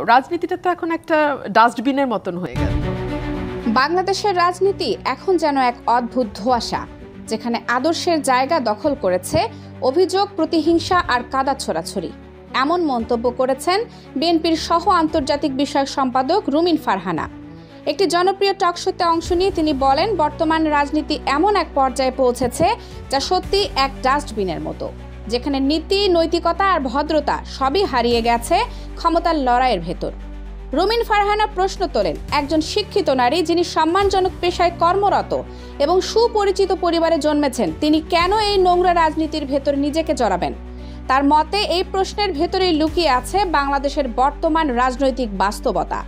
রাজনীতিটা তো এখন একটা ডাস্টবিনের মতন হয়ে গেল। বাংলাদেশের রাজনীতি এখন যেন এক অদ্ভুত ধোঁয়াশা, যেখানে আদর্শের জায়গা দখল করেছে অভিযোগ, প্রতিহিংসা আর কাদা ছোড়াছড়ি। এমন মন্তব্য করেছেন বিএনপির সহ আন্তর্জাতিক বিষয়ক সম্পাদক রুমিন ফারহানা। একটি জনপ্রিয় টকশোতে অংশ নিয়ে তিনি বলেন, বর্তমান রাজনীতি এমন এক পর্যায়ে পৌঁছেছে যা সত্যি এক ডাস্টবিনের মতো, যেখানে নীতি, নৈতিকতা আর ভদ্রতা সবই হারিয়ে গেছে ক্ষমতার লড়াইয়ের ভেতর। রুমিন ফারহানা প্রশ্ন তোলেন, একজন শিক্ষিত নারী যিনি সম্মানজনক পেশায় কর্মরত এবং সুপরিচিত পরিবারে জন্মেছেন, তিনি কেন এই নোংরা রাজনীতির ভেতর নিজেকে জড়াবেন? তার মতে এই প্রশ্নের ভেতরেই লুকিয়ে আছে বাংলাদেশের বর্তমান রাজনৈতিক বাস্তবতা।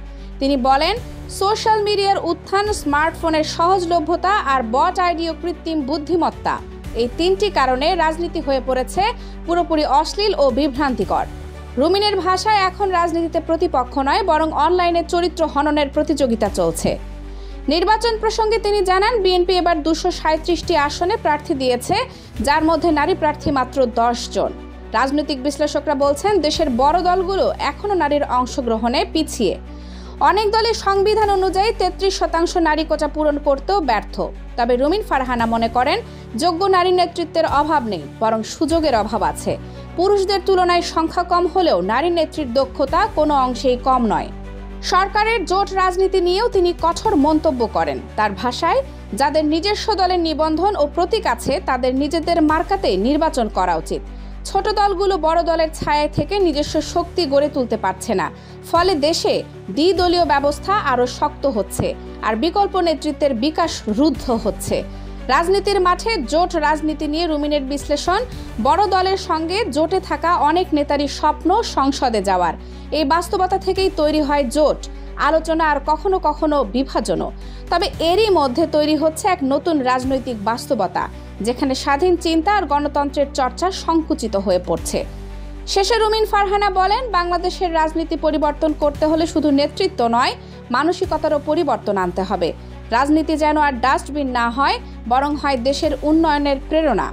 তিনি বলেন, সোশ্যাল মিডিয়ার উত্থান, স্মার্টফোনের সহজলভ্যতা আর বট আইডি ও কৃত্রিম বুদ্ধিমত্তা, এই তিনটি কারণে রাজনীতি হয়ে পড়েছে পুরোপুরি অশ্লীল ও বিভ্রান্তিকর। রুমিনের ভাষায় এখন রাজনীতিতে প্রতিপক্ষ নয়, বরং অনলাইনে চরিত্র হননের প্রতিযোগিতা চলছে। নির্বাচন প্রসঙ্গে তিনি জানান, বিএনপি এবার 237টি আসনে প্রার্থী দিয়েছে, যার মধ্যে নারী প্রার্থী মাত্র 10 জন। রাজনৈতিক বিশ্লেষকরা বলছেন, দেশের বড় দলগুলো এখনও নারীর অংশগ্রহণে পিছিয়ে। অনেক দলের সংবিধান অনুযায়ী 33% নারী কোটা পূরণ করতেও ব্যর্থ। তবে রুমিন ফারহানা মনে করেন, যোগ্য নারী নেতৃত্বের অভাব নেই, বরং সুযোগের অভাব আছে। পুরুষদের তুলনায় সংখ্যা কম হলেও নারী নেত্রীর দক্ষতা কোনো অংশেই কম নয়। সরকারের জোট রাজনীতি নিয়েও তিনি কঠোর মন্তব্য করেন। তার ভাষায়, যাদের নিজস্ব দলের নিবন্ধন ও প্রতীক আছে তাদের নিজেদের মার্কাতে নির্বাচন করা উচিত। ছোট দলগুলো বড় দলের ছায়ায় থেকে নিজস্ব শক্তি গড়ে তুলতে পারছে না, ফলে দেশে দ্বিদলীয় ব্যবস্থা আরও শক্ত হচ্ছে আর বিকল্প নেতৃত্বের বিকাশ রুদ্ধ হচ্ছে। রাজনীতির মাঠে জোট রাজনীতি নিয়ে রুমিনের বিশ্লেষণ, বড় দলের সঙ্গে জোটে থাকা অনেক নেতারই স্বপ্ন সংসদে যাওয়ার। এই বাস্তবতা থেকেই তৈরি হয় জোট, আলোচনা আর কখনো কখনো বিভাজনও। তবে এরই মধ্যে তৈরি হচ্ছে এক নতুন রাজনৈতিক বাস্তবতা, যেখানে স্বাধীন চিন্তা আর গণতন্ত্রের চর্চা সংকুচিত হয়ে পড়ছে। শেষে রুমিন ফারহানা বলেন, বাংলাদেশের রাজনীতি পরিবর্তন করতে হলে শুধু নেতৃত্ব নয়, মানসিকতারও পরিবর্তন আনতে হবে। রাজনীতি যেন আর ডাস্টবিন না হয়, বরং হয় দেশের উন্নয়নের প্রেরণা।